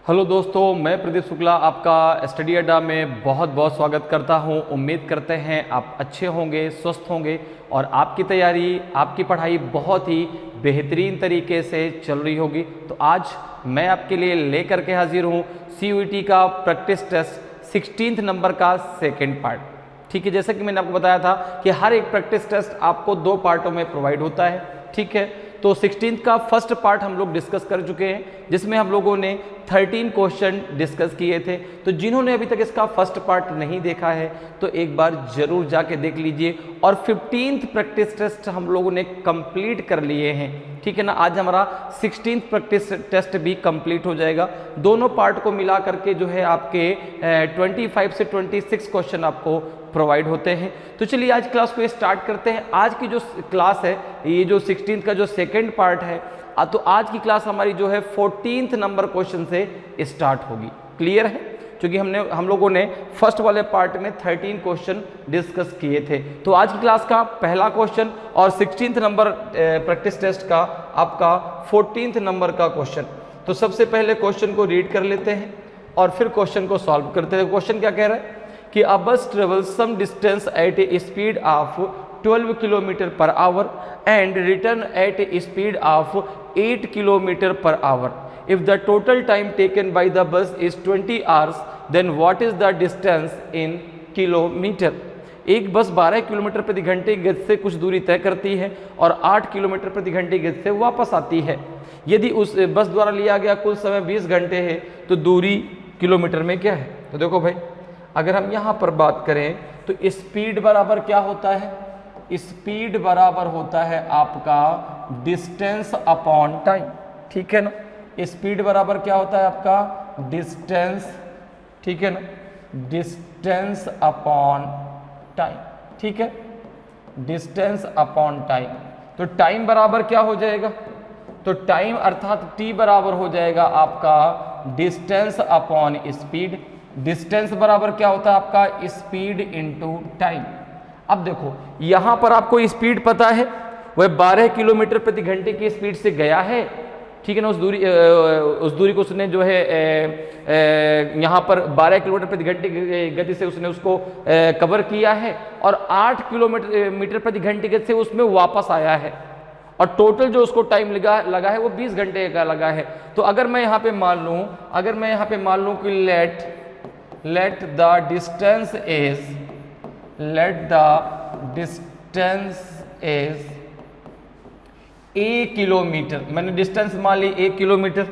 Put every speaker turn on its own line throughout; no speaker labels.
Hello दोस्तों, मैं प्रदीप शुक्ला आपका स्टडी अड्डा में बहुत बहुत स्वागत करता हूं। उम्मीद करते हैं आप अच्छे होंगे, स्वस्थ होंगे और आपकी तैयारी, आपकी पढ़ाई बहुत ही बेहतरीन तरीके से चल रही होगी। तो आज मैं आपके लिए लेकर के हाजिर हूं CUET का प्रैक्टिस टेस्ट 16 नंबर का सेकेंड पार्ट। ठीक है, जैसे कि मैंने आपको बताया था कि हर एक प्रैक्टिस टेस्ट आपको 2 पार्टों में प्रोवाइड होता है। ठीक है, तो 16 का फर्स्ट पार्ट हम लोग डिस्कस कर चुके हैं, जिसमें हम लोगों ने 13 क्वेश्चन डिस्कस किए थे। तो जिन्होंने अभी तक इसका फर्स्ट पार्ट नहीं देखा है तो एक बार जरूर जाके देख लीजिए। और 15th प्रैक्टिस टेस्ट हम लोगों ने कंप्लीट कर लिए हैं। ठीक है ना, आज हमारा 16th प्रैक्टिस टेस्ट भी कंप्लीट हो जाएगा। दोनों पार्ट को मिला करके जो है आपके 25 से 26 क्वेश्चन आपको प्रोवाइड होते हैं। तो चलिए आज क्लास को स्टार्ट करते हैं। आज की जो क्लास है, ये जो 16th का जो सेकेंड पार्ट है, तो आज की क्लास हमारी जो है 14th नंबर क्वेश्चन से स्टार्ट होगी। क्लियर है, क्योंकि हम लोगों ने फर्स्ट वाले पार्ट में 13 क्वेश्चन डिस्कस किए थे। तो आज की क्लास का पहला क्वेश्चन और 16th नंबर प्रैक्टिस टेस्ट का आपका 14th नंबर का क्वेश्चन। तो सबसे पहले क्वेश्चन को रीड कर लेते हैं और फिर क्वेश्चन को सॉल्व करते हैं। क्वेश्चन क्या कह रहा है कि a bus travels some distance at a speed of 12 km per hour and return at a speed of 8 km per hour. If the total time taken by the bus is 20 hours, then what is the distance in kilometer? एक बस 12 kilometre प्रति घंटे की गति से कुछ दूरी तय करती है और 8 किलोमीटर प्रति घंटे की गति से वापस आती है। यदि उस बस द्वारा लिया गया कुल समय 20 घंटे है तो दूरी किलोमीटर में क्या है? तो देखो भाई, अगर हम यहाँ पर बात करें तो स्पीड बराबर क्या होता है? स्पीड बराबर होता है आपका डिस्टेंस अपॉन टाइम। ठीक है ना, स्पीड बराबर क्या होता है आपका? डिस्टेंस। ठीक है ना, डिस्टेंस अपॉन टाइम। ठीक है, डिस्टेंस अपॉन टाइम। तो टाइम बराबर क्या हो जाएगा? तो टाइम अर्थात टी बराबर हो जाएगा आपका डिस्टेंस अपॉन स्पीड। डिस्टेंस बराबर क्या होता है आपका? Speed into time. अब देखो यहां पर आपको स्पीड पता है, वह 12 किलोमीटर प्रति घंटे की स्पीड से गया है। ठीक है ना, उस दूरी को उसने जो है यहां पर 12 किलोमीटर प्रति घंटे की गति से उसने उसको कवर किया है और 8 किलोमीटर प्रति घंटे की गति से उसमें वापस आया है और टोटल जो उसको टाइम लगा है वो 20 घंटे का लगा है। तो अगर मैं यहाँ पे मान लूँ कि let the distance is a kilometre. मैंने डिस्टेंस मान ली 1 किलोमीटर।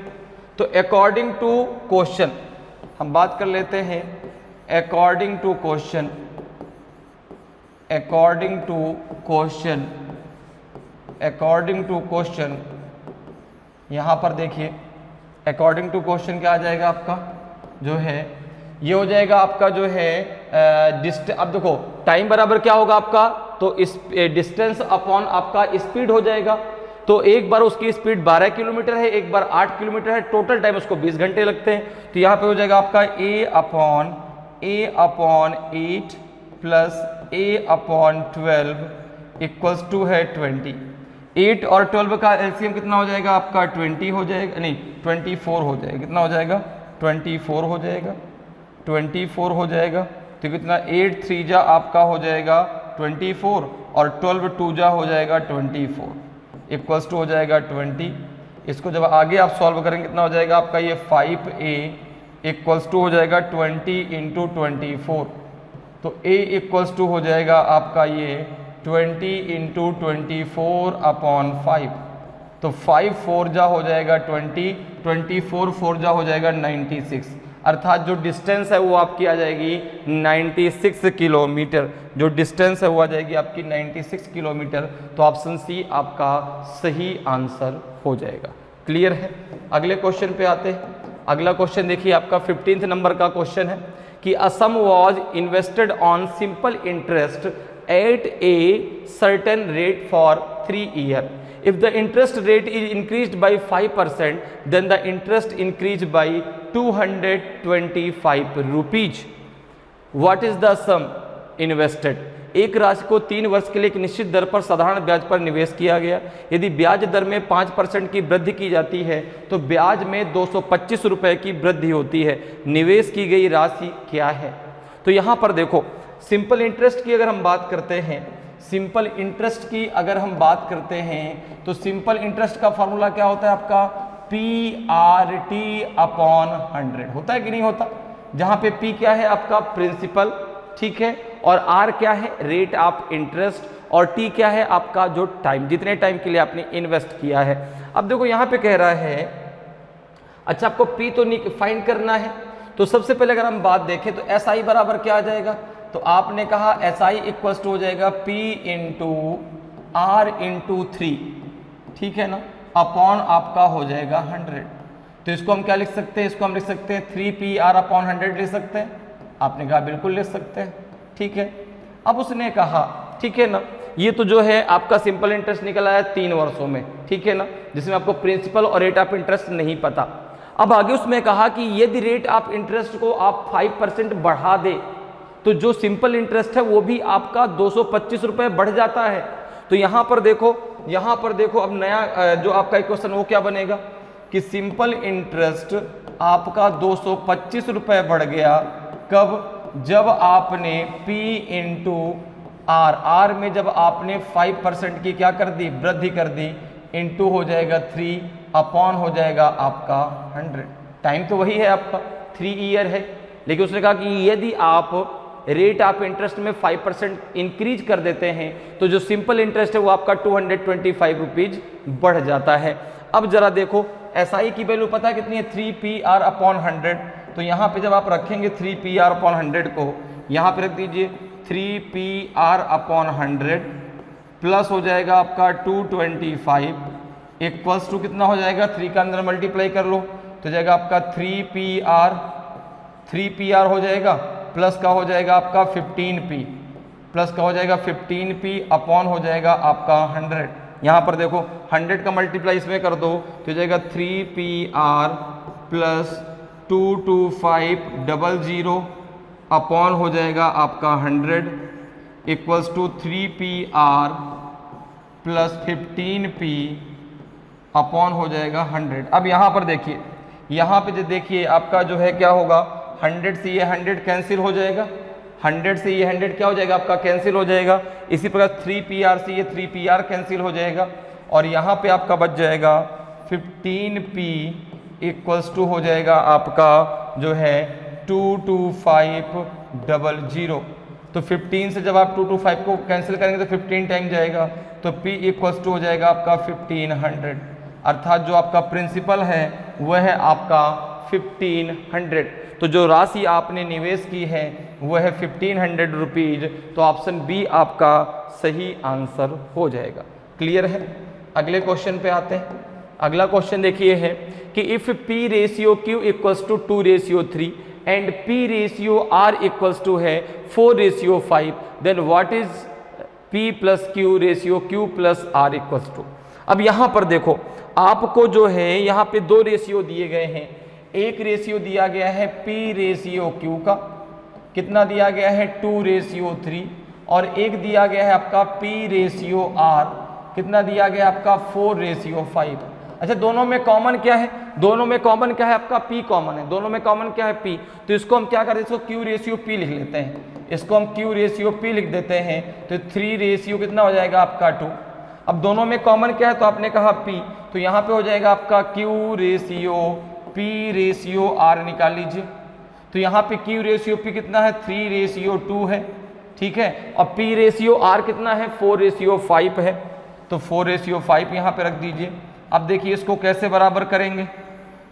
तो अकॉर्डिंग टू क्वेश्चन हम बात कर लेते हैं। अकॉर्डिंग टू क्वेश्चन यहाँ पर देखिए, अकॉर्डिंग टू क्वेश्चन क्या आ जाएगा आपका? जो है ये हो जाएगा आपका जो है अब देखो टाइम बराबर क्या होगा आपका? तो इस डिस्टेंस अपॉन आपका स्पीड हो जाएगा। तो एक बार उसकी स्पीड 12 किलोमीटर है, एक बार 8 किलोमीटर है, टोटल टाइम उसको 20 घंटे लगते हैं। तो यहाँ पे हो जाएगा आपका a upon 8 plus a upon 12 equals to है 20। 8 और 12 का एलसीएम कितना हो जाएगा आपका? 20 हो जाएगा, नहीं 24 हो जाएगा। कितना हो जाएगा? 24 हो जाएगा। 24 हो जाएगा। तो कितना 8 3 जा आपका हो जाएगा 24 और 12 2 जा हो जाएगा 24 इक्वल्स टू हो जाएगा 20। इसको जब आगे आप सॉल्व करेंगे कितना हो जाएगा आपका? ये 5a इक्वल्स टू हो जाएगा 20 इंटू 24। तो a इक्वल्स टू हो जाएगा आपका ये 20 इंटू 24 अपॉन 5। तो 5 4 जा हो जाएगा 20, 24 4 जा हो जाएगा 96। अर्थात जो डिस्टेंस है वो आपकी आ जाएगी 96 किलोमीटर। जो डिस्टेंस है वो आ जाएगी आपकी 96 किलोमीटर। तो ऑप्शन सी आपका सही आंसर हो जाएगा। क्लियर है? अगले क्वेश्चन पे आते हैं। अगला क्वेश्चन देखिए आपका 15th नंबर का क्वेश्चन है कि a sum was invested on simple interest at a certain rate for 3 years. If the interest rate is increased by 5%, then the interest increased by 225 rupees. What is the sum invested? एक राशि को 3 वर्ष के लिए एक निश्चित दर पर साधारण ब्याज पर निवेश किया गया। यदि ब्याज दर में 5% की वृद्धि की जाती है तो ब्याज में 225 रुपये की वृद्धि होती है। निवेश की गई राशि क्या है? तो यहाँ पर देखो, सिंपल इंटरेस्ट की अगर हम बात करते हैं, सिंपल इंटरेस्ट की अगर हम बात करते हैं तो सिंपल इंटरेस्ट का फॉर्मूला क्या होता है आपका? PRT/100 होता है कि नहीं होता? जहां पे P क्या है आपका? प्रिंसिपल, ठीक है, और R क्या है? रेट ऑफ इंटरेस्ट, और T क्या है आपका? जो टाइम, जितने टाइम के लिए आपने इन्वेस्ट किया है। अब देखो यहाँ पे कह रहा है, अच्छा आपको P तो नहीं फाइंड करना है, तो सबसे पहले अगर हम बात देखें तो SI बराबर क्या आ जाएगा? तो आपने कहा SI इक्वल टू हो जाएगा P इंटू R इंटू 3, ठीक है ना, अपॉन आपका हो जाएगा 100। तो इसको हम क्या लिख सकते हैं? इसको हम लिख सकते हैं 3PR/100 लिख सकते हैं। आपने कहा बिल्कुल लिख सकते हैं, ठीक है। अब उसने कहा, ठीक है ना, ये तो जो है आपका सिंपल इंटरेस्ट निकल आया 3 वर्षों में, ठीक है ना, जिसमें आपको प्रिंसिपल और रेट ऑफ इंटरेस्ट नहीं पता। अब आगे उसमें कहा कि यदि रेट ऑफ इंटरेस्ट को आप 5% बढ़ा दे तो जो सिंपल इंटरेस्ट है वो भी आपका 225 रुपये बढ़ जाता है। तो यहाँ पर देखो, यहाँ पर देखो, अब नया जो आपका इक्वेशन वो क्या बनेगा कि सिंपल इंटरेस्ट आपका 225 रुपये बढ़ गया। कब? जब आपने P इंटू R में जब आपने 5% की क्या कर दी? वृद्धि कर दी, इंटू हो जाएगा 3 अपॉन हो जाएगा आपका 100। टाइम तो वही है आपका 3 ईयर है, लेकिन उसने कहा कि यदि आप रेट ऑफ इंटरेस्ट में 5% इंक्रीज कर देते हैं तो जो सिंपल इंटरेस्ट है वो आपका 225 रुपीज बढ़ जाता है। अब जरा देखो, SI की वैल्यू पता है कितनी है? 3PR/100। तो यहाँ पे जब आप रखेंगे 3PR/100 को, यहाँ पे रख दीजिए 3PR/100 प्लस हो जाएगा आपका 225 इक्वल्स टू कितना हो जाएगा? 3 का अंदर मल्टीप्लाई कर लो तो जाएगा आपका 3PR हो जाएगा, प्लस का हो जाएगा आपका 15P, प्लस का हो जाएगा 15P अपॉन हो जाएगा आपका 100। यहाँ पर देखो 100 का मल्टीप्लाई इसमें कर दो तो जाएगा 3PR प्लस 22500 अपॉन हो जाएगा आपका 100 equals to 3PR plus 15P upon हो जाएगा 100। अब यहाँ पर देखिए, यहाँ पे जो देखिए आपका जो है क्या होगा? 100 से ये 100 कैंसिल हो जाएगा, 100 से ये 100 क्या हो जाएगा आपका? कैंसिल हो जाएगा। इसी प्रकार 3PR से ये 3PR कैंसिल हो जाएगा, और यहाँ पे आपका बच जाएगा 15P इक्वल्स टू हो जाएगा आपका जो है 22500। तो 15 से जब आप 225 को कैंसिल करेंगे तो 15 टाइम जाएगा, तो P इक्वल्स टू हो जाएगा आपका 1500, अर्थात जो आपका प्रिंसिपल है वह है आपका 1500। तो जो राशि आपने निवेश की है वह है 1500 रुपीज। तो ऑप्शन बी आपका सही आंसर हो जाएगा। क्लियर है? अगले क्वेश्चन पे आते हैं। अगला क्वेश्चन देखिए है कि if P ratio Q equals to 2:3 and P ratio R equals to है 4:5, then what is P plus Q ratio Q plus R equals to. अब यहाँ पर देखो, आपको जो है यहाँ पे 2 रेशियो दिए गए हैं। एक रेशियो दिया गया है P रेशियो Q का, कितना दिया गया है? 2:3, और एक दिया गया है आपका P रेशियो R, कितना दिया गया है आपका? 4:5। अच्छा, दोनों में कॉमन क्या है? दोनों में कॉमन क्या है आपका? P कॉमन है। दोनों में कॉमन क्या है? P। तो इसको हम क्या करते हैं? इसको Q रेशियो P लिख लेते हैं। इसको हम Q रेशियो P लिख देते हैं, तो 3 रेशियो कितना हो जाएगा आपका? 2। अब दोनों में कॉमन क्या है? तो आपने कहा P, तो यहाँ पे हो जाएगा आपका Q ratio P ratio R निकाल लीजिए। तो यहाँ पे Q रेशियो P कितना है? 3:2 है, ठीक है, और P रेशियो R कितना है? 4:5 है। तो 4:5 यहाँ पे रख दीजिए। अब देखिए इसको कैसे बराबर करेंगे?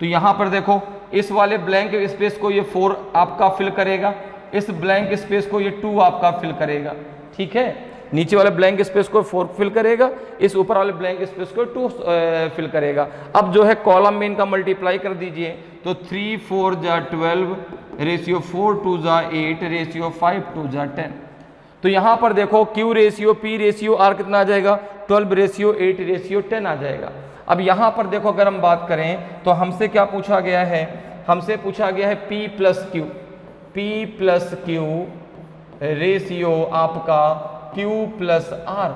तो यहाँ पर देखो, इस वाले ब्लैंक स्पेस को ये 4 आपका फिल करेगा, इस ब्लैंक स्पेस को ये 2 आपका फिल करेगा, ठीक है। नीचे वाले ब्लैंक स्पेस को 4 फिल करेगा, इस ऊपर वाले ब्लैंक स्पेस को 2 फिल करेगा। अब जो है कॉलम में इनका मल्टीप्लाई कर दीजिए, तो 3 4 जा 12 रेशियो 4 2 जा 8 रेशियो 5 2 जा 10। तो यहाँ पर देखो Q ratio P ratio R कितना आ जाएगा? 12:8:10 आ जाएगा। अब यहाँ पर देखो, अगर हम बात करें तो हमसे क्या पूछा गया है? हमसे पूछा गया है P प्लस Q रेशियो आपका Q प्लस R।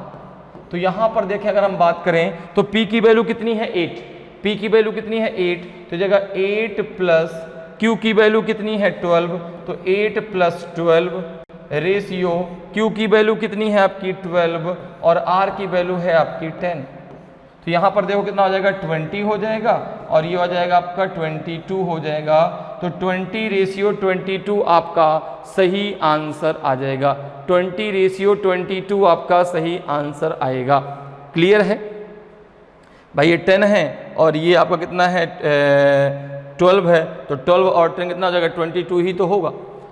तो यहां पर देखें अगर हम बात करें तो P की वैल्यू कितनी है 8, P की वैल्यू कितनी है 8, तो जगह 8 प्लस Q की वैल्यू कितनी है 12, तो 8 प्लस 12 रेशियो Q की वैल्यू कितनी है आपकी 12 और R की वैल्यू है आपकी 10। तो यहाँ पर देखो कितना हो जाएगा 20 हो जाएगा और ये हो जाएगा आपका 22 हो जाएगा। तो 20 रेशियो 22 आपका सही आंसर आ जाएगा। 20 रेशियो 22 आपका सही आंसर आएगा। क्लियर है भाई? ये 10 है और ये आपका कितना है 12 है, तो 12 और 10 कितना हो जाएगा 22 ही तो होगा।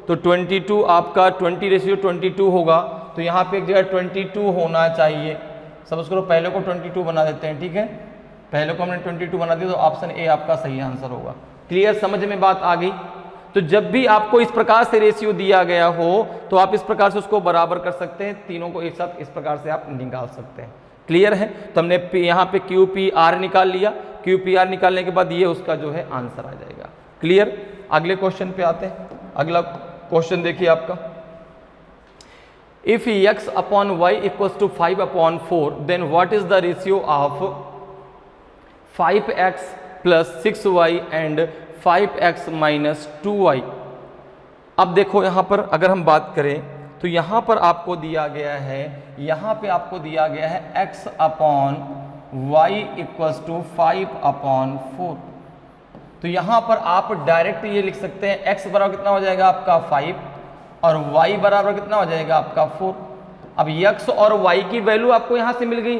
तो 22 आपका 20 रेशियो 22 होगा, तो यहाँ पे एक जगह 22 होना चाहिए। सपोज करो पहले को 22 बना देते हैं, ठीक है, पहले को हमने 22 बना दिया, तो ऑप्शन ए आपका सही आंसर होगा। क्लियर, समझ में बात आ गई? तो जब भी आपको इस प्रकार से रेशियो दिया गया हो तो आप इस प्रकार से उसको बराबर कर सकते हैं, तीनों को एक साथ इस प्रकार से आप निकाल सकते हैं। क्लियर है? तो हमने यहाँ पे क्यू पी आर निकाल लिया, क्यू पी आर निकालने के बाद ये उसका जो है आंसर आ जाएगा। क्लियर? अगले क्वेश्चन पे आते हैं। अगला क्वेश्चन देखिए आपका, if x upon y equals to 5/4 then what is the ratio of 5x plus 6y and 5x minus 2y। अब देखो यहाँ पर अगर हम बात करें तो यहाँ पर आपको दिया गया है, यहाँ पे आपको दिया गया है x upon y equals to 5/4। तो यहाँ पर आप डायरेक्ट ये लिख सकते हैं x बराबर कितना हो जाएगा आपका 5 और y बराबर कितना हो जाएगा आपका 4। अब x और y की वैल्यू आपको यहाँ से मिल गई,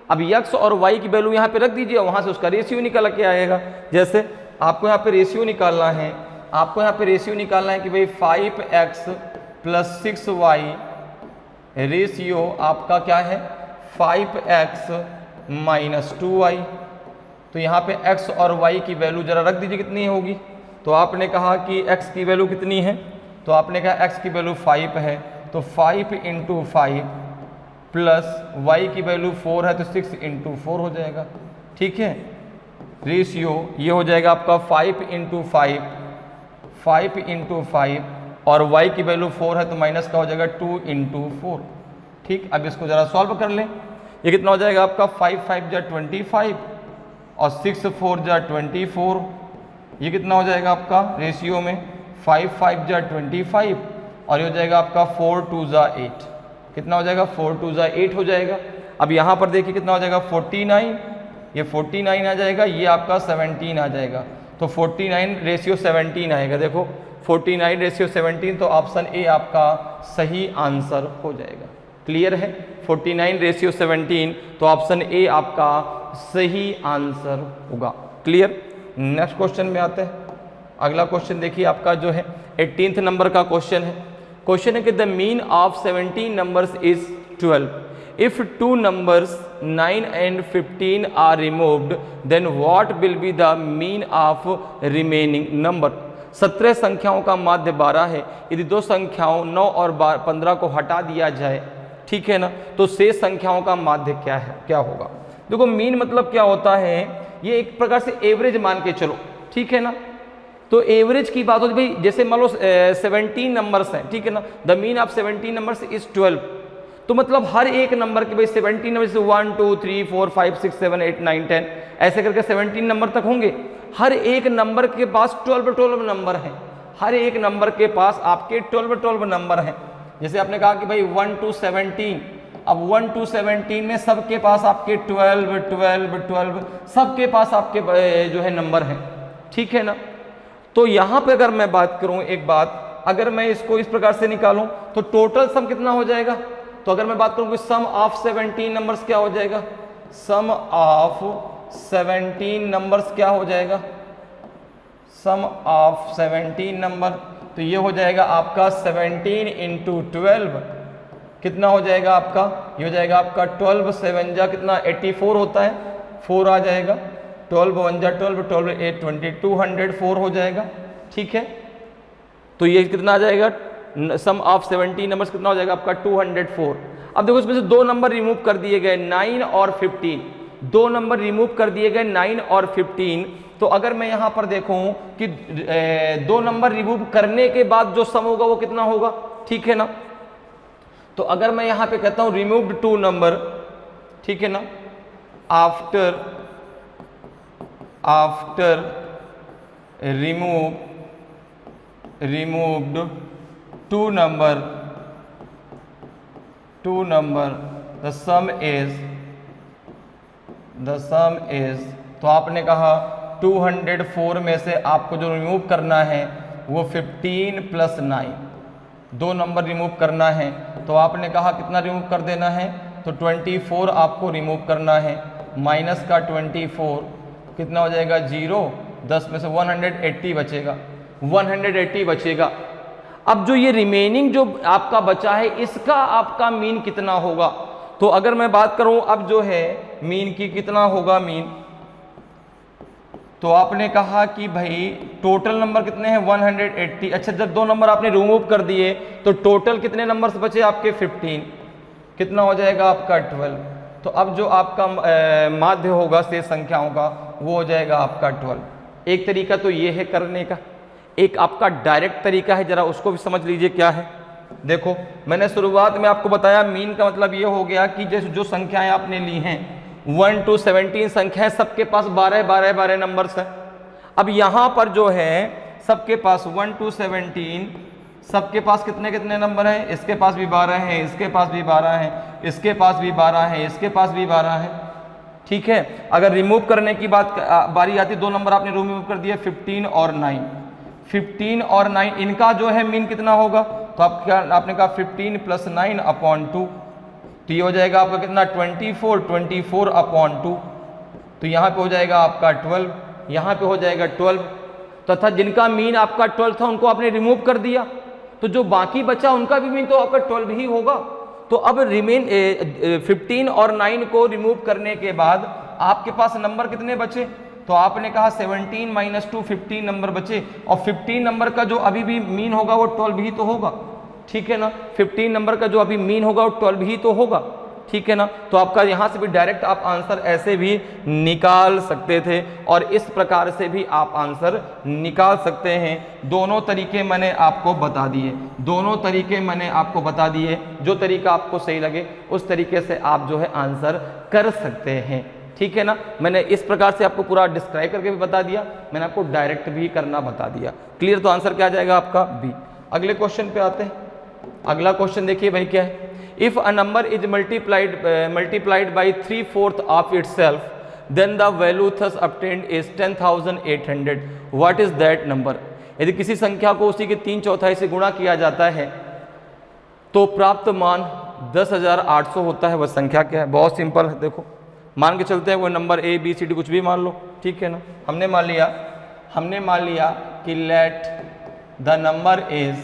अब x और y की वैल्यू यहाँ पे रख दीजिए, वहाँ से उसका रेशियो निकल के आएगा। जैसे आपको यहाँ पे रेशियो निकालना है, आपको यहाँ पे रेशियो निकालना है कि भाई 5x प्लस 6y रेशियो आपका क्या है 5x माइनस 2y। तो यहाँ पे x और y की वैल्यू जरा रख दीजिए कितनी होगी। तो आपने कहा कि x की वैल्यू कितनी है, तो आपने कहा x की वैल्यू 5 है, तो 5 इंटू 5 प्लस y की वैल्यू 4 है, तो 6 इंटू 4 हो जाएगा। ठीक है, रेशियो ये हो जाएगा आपका 5 इंटू 5 इंटू 5 और y की वैल्यू 4 है, तो माइनस का हो जाएगा 2 इंटू 4। ठीक, अब इसको ज़रा सॉल्व कर लें। ये कितना हो जाएगा आपका 5 5 जा 25 और 6 4 जा 24। ये कितना हो जाएगा आपका रेशियो में 5 5 जा 25 और ये हो जाएगा आपका 4 2 जा 8। कितना हो जाएगा 4 2 जा 8 हो जाएगा। अब यहाँ पर देखिए कितना हो जाएगा 49, ये 49 आ जाएगा, ये आपका 17 आ जाएगा। तो 49 रेशियो 17 आएगा। देखो 49 रेशियो 17, तो ऑप्शन ए आपका सही आंसर हो जाएगा। क्लियर है? 49 रेशियो 17, तो ऑप्शन ए आपका सही आंसर होगा। क्लियर? नेक्स्ट क्वेश्चन में आते हैं। अगला क्वेश्चन देखिए आपका जो है 18th नंबर का क्वेश्चन है। क्वेश्चन है कि the mean of 17 numbers is 12। If two numbers 9 and 15 are removed then what will be the mean of remaining number. 17 संख्याओं का माध्य 12 है। यदि दो संख्याओं 9 और 15 को हटा दिया जाए, ठीक है ना, तो शेष संख्याओं का माध्य क्या है, क्या होगा। देखो मीन मतलब क्या होता है, ये एक प्रकार से एवरेज मान के चलो, ठीक है ना। तो एवरेज की बात होती है भाई, जैसे मान लो 17 नंबर्स हैं, ठीक है ना, the mean of 17 numbers is 12। तो मतलब हर एक नंबर के भाई 17 नंबर से 1 2 3 4 5 6 7 8 9 10 ऐसे करके 17 नंबर तक होंगे। हर एक नंबर के पास 12 नंबर हैं, हर एक नंबर के पास आपके 12 नंबर हैं। जैसे आपने कहा कि भाई 1 to 17, अब 1 to 17 में सबके पास आपके 12 सबके पास आपके जो है नंबर हैं, ठीक है ना। तो यहाँ पे अगर मैं बात करूँ एक बात, अगर मैं इसको इस प्रकार से निकालूं तो टोटल सम कितना हो जाएगा। तो अगर मैं बात करूँ कि सम ऑफ 17 नंबर्स क्या हो जाएगा, सम ऑफ 17 नंबर्स क्या हो जाएगा, सम ऑफ 17 नंबर, तो ये हो जाएगा आपका 17 इंटू 12 कितना हो जाएगा आपका, ये हो जाएगा आपका 12 7 जा कितना 84 होता है, 4 आ जाएगा, 12 1 जा 12 12 8 20 204 हो जाएगा। ठीक है, तो ये कितना आ जाएगा, सम ऑफ 17 नंबर्स कितना हो जाएगा आपका 204। अब देखो इसमें से दो नंबर रिमूव कर दिए गए 9 और 15, दो नंबर रिमूव कर दिए गए 9 और 15। तो अगर मैं यहाँ पर देखूं कि दो नंबर रिमूव करने के बाद जो सम होगा वो कितना होगा, ठीक है ना। तो अगर मैं यहां पे कहता हूं रिमूव्ड 2 नंबर, ठीक है ना, after removed 2 number the sum is तो आपने कहा 204 में से आपको जो रिमूव करना है वो 15 प्लस 9, 2 नंबर रिमूव करना है। तो आपने कहा कितना रिमूव कर देना है, तो 24 आपको रिमूव करना है, माइनस का 24 कितना हो जाएगा 0, 10 में से 180 बचेगा, 180 बचेगा। अब जो ये रिमेनिंग जो आपका बचा है इसका आपका मीन कितना होगा, तो अगर मैं बात करूं अब जो है मीन की, कितना होगा मीन, तो आपने कहा कि भाई टोटल नंबर कितने हैं 180। अच्छा, जब 2 नंबर आपने रिमूव कर दिए तो टोटल कितने नंबर्स बचे आपके 15, कितना हो जाएगा आपका 12। तो अब जो आपका माध्य होगा शेष संख्याओं का वो हो जाएगा आपका 12। एक तरीका तो ये है करने का, एक आपका डायरेक्ट तरीका है, जरा उसको भी समझ लीजिए क्या है। देखो मैंने शुरुआत में आपको बताया मीन का मतलब ये हो गया कि जैसे जो संख्याएं आपने ली हैं 1 to 17 संख्याएं, सबके पास 12 नंबर्स है। अब यहां पर जो है सबके पास 1 to 17 सबके पास कितने कितने नंबर हैं, इसके पास भी 12 है, इसके पास भी 12 है, इसके पास भी 12 है, इसके पास भी 12 है, ठीक है। अगर रिमूव करने की बारी आती, 2 नंबर आपने रिमूव कर दिए 15 और 9, 15 और 9 इनका जो है मीन कितना होगा, तो आपने कहा 15 प्लस 9 अपॉन 2, तो ये हो जाएगा आपका कितना 24 अपॉन 2, तो यहाँ पे हो जाएगा आपका 12, यहाँ पे हो जाएगा 12, तथा जिनका मीन आपका 12 था उनको आपने रिमूव कर दिया, तो जो बाकी बचा उनका भी मीन तो आपका 12 ही होगा। तो अब रिमेन 15 और 9 को रिमूव करने के बाद आपके पास नंबर कितने बचे, तो आपने कहा 17 माइनस 2 15 नंबर बचे, और 15 नंबर का जो अभी भी मीन होगा वो 12 ही तो होगा, ठीक है ना। 15 नंबर का जो अभी मीन होगा वो 12 ही तो होगा, ठीक है ना। तो आपका यहाँ से भी डायरेक्ट आप आंसर ऐसे भी निकाल सकते थे और इस प्रकार से भी आप आंसर निकाल सकते हैं। दोनों तरीके मैंने आपको बता दिए, दोनों तरीके मैंने आपको बता दिए, जो तरीका आपको सही लगे उस तरीके से आप जो है आंसर कर सकते हैं, ठीक है ना। मैंने इस प्रकार से आपको पूरा डिस्क्राइब करके भी बता दिया, मैंने आपको डायरेक्ट भी करना बता दिया। क्लियर, तो आंसर क्या आ जाएगा आपका बी। अगले क्वेश्चन पे आते हैं। अगला क्वेश्चन देखिए भाई क्या है, if a number is multiplied by 3/4 of itself then the value thus obtained is 10,800, what is that number. यदि किसी संख्या को उसी के 3/4 से गुणा किया जाता है तो प्राप्त मान 10,800 होता है। वह संख्या क्या है, बहुत सिंपल है। देखो मान के चलते हैं वो number A B C D कुछ भी मान लो, ठीक है ना। हमने मान लिया कि लेट द नंबर इज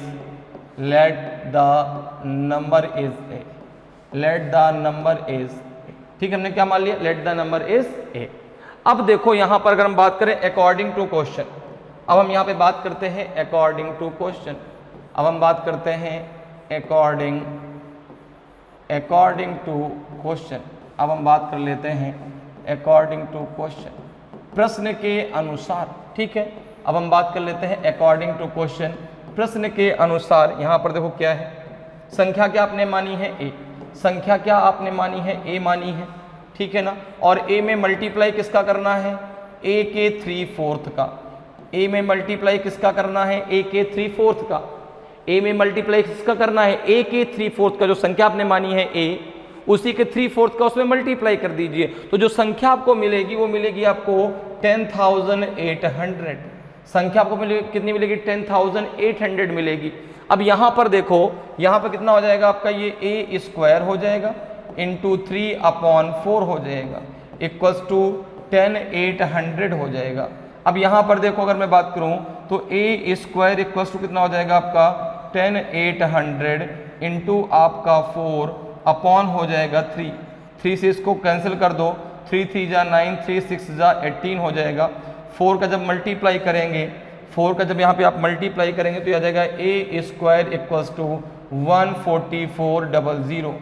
ठीक है, हमने क्या मान लिया, let the number is A। अब देखो यहां पर अगर हम बात करें अकॉर्डिंग टू क्वेश्चन, अब हम यहां पे बात करते हैं अकॉर्डिंग टू क्वेश्चन, अब हम बात करते हैं अकॉर्डिंग टू क्वेश्चन, अब हम बात कर लेते हैं अकॉर्डिंग टू क्वेश्चन, प्रश्न के अनुसार, ठीक है। अब हम बात कर लेते हैं अकॉर्डिंग टू क्वेश्चन, प्रश्न के अनुसार। यहां पर देखो क्या है, संख्या क्या आपने मानी है A, संख्या क्या आपने मानी है A मानी है, ठीक है ना। और A में मल्टीप्लाई किसका करना है, A के 3/4 का। A में मल्टीप्लाई किसका करना है, A के 3/4 का। A में मल्टीप्लाई किसका करना है, A के 3/4 का। जो संख्या आपने मानी है A, उसी के 3/4 का उसमें मल्टीप्लाई कर दीजिए, तो जो संख्या आपको मिलेगी वो मिलेगी आपको 10,800। संख्या आपको मिलेगी कितनी मिलेगी, 10,800 मिलेगी। अब यहां पर देखो, यहां पर कितना हो जाएगा आपका, ये A² हो जाएगा इंटू 3/4 हो जाएगा इक्वल्स टू 10,800 हो जाएगा। अब यहां पर देखो अगर मैं बात करूं तो A² इक्वल्स टू कितना हो जाएगा आपका 10,800 इंटू आपका 4 अपॉन हो जाएगा 3, 3 से इसको कैंसिल कर दो, 3 3 जा 9, 3 6 जा 18 हो जाएगा। 4 का जब मल्टीप्लाई करेंगे, 4 का जब यहाँ पे आप मल्टीप्लाई करेंगे तो यह आ जाएगा A² इक्वल्स टू 14400।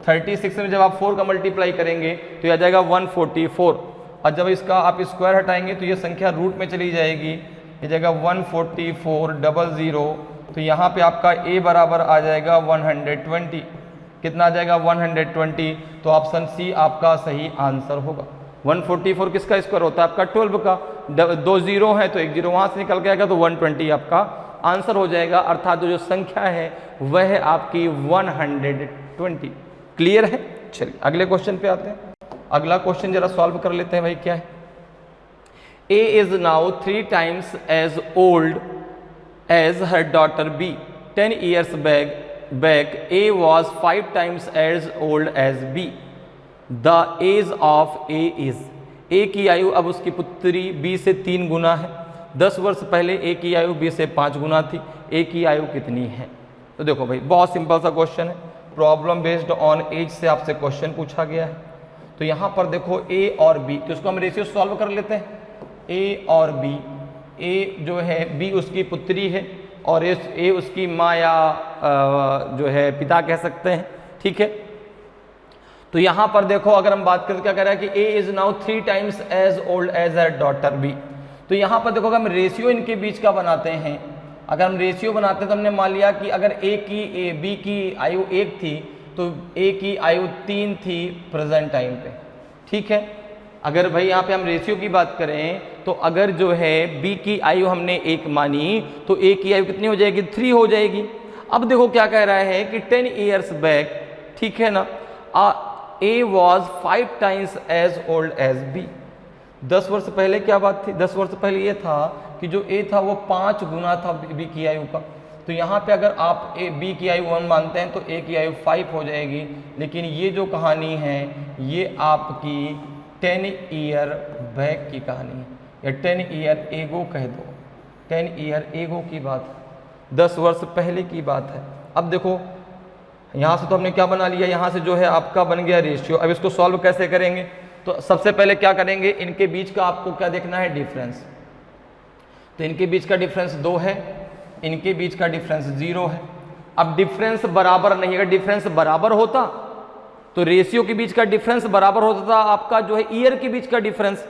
36 में जब आप 4 का मल्टीप्लाई करेंगे तो यह आ जाएगा 144, और जब इसका आप स्क्वायर हटाएंगे तो ये संख्या रूट में चली जाएगी, ये जाएगा 14400। तो यहाँ पे आपका A बराबर आ जाएगा 120। कितना आ जाएगा 120, तो ऑप्शन सी आपका सही आंसर होगा। 144 किसका स्क्वायर होता है आपका 12 का, 2 जीरो है तो 1 जीरो वहाँ से निकल के आएगा, तो 120 आपका आंसर हो जाएगा, अर्थात जो संख्या है वह आपकी 120। क्लियर है? चलिए अगले क्वेश्चन पे आते हैं। अगला क्वेश्चन जरा सॉल्व कर लेते हैं भाई, क्या है। A is now 3 times as old as her daughter B. 10 years back A was 5 times as old as B. The age of A is, A की आयु अब उसकी पुत्री B से 3 गुना है। 10 वर्ष पहले A की आयु B से 5 गुना थी। A की आयु कितनी है? तो देखो भाई बहुत सिंपल सा क्वेश्चन है, प्रॉब्लम बेस्ड ऑन एज से आपसे क्वेश्चन पूछा गया है। तो यहाँ पर देखो A और B, तो इसको हम रेशियो सॉल्व कर लेते हैं। A और B, A जो है B उसकी पुत्री है और A उसकी माँ या जो है पिता कह सकते हैं, ठीक है। तो यहाँ पर देखो अगर हम बात करें, क्या कह रहा है कि A is now 3 times as old as her daughter B। तो यहाँ पर देखो अगर हम रेशियो इनके बीच का बनाते हैं, अगर हम रेशियो बनाते हैं तो हमने मान लिया कि अगर B की आयु 1 थी तो A की आयु 3 थी प्रेजेंट टाइम पे, ठीक है। अगर भाई यहाँ पे हम रेशियो की बात करें तो अगर जो है B की आयु हमने 1 मानी तो A की आयु कितनी हो जाएगी 3 हो जाएगी। अब देखो क्या कह रहा है कि 10 years back, ठीक है ना, A was 5 times as old as B। 10 वर्ष पहले क्या बात थी, 10 वर्ष पहले ये था कि जो A था वो 5 गुना था B की आयु का। तो यहाँ पे अगर आप B की आयु 1 मानते हैं तो A की आयु 5 हो जाएगी। लेकिन ये जो कहानी है ये आपकी 10 ईयर बैक की कहानी है, या 10 ईयर एगो कह दो, 10 ईयर एगो की बात है, 10 वर्ष पहले की बात है। अब देखो यहाँ से तो हमने क्या बना लिया, यहाँ से जो है आपका बन गया रेशियो। अब इसको सॉल्व कैसे करेंगे, तो सबसे पहले क्या करेंगे, इनके बीच का आपको क्या देखना है, डिफरेंस। तो इनके बीच का डिफरेंस 2 है, इनके बीच का डिफरेंस 0 है। अब डिफरेंस बराबर नहीं, अगर डिफरेंस बराबर होता तो रेशियो के बीच का डिफरेंस बराबर होता था आपका जो है ईयर के बीच का डिफरेंस,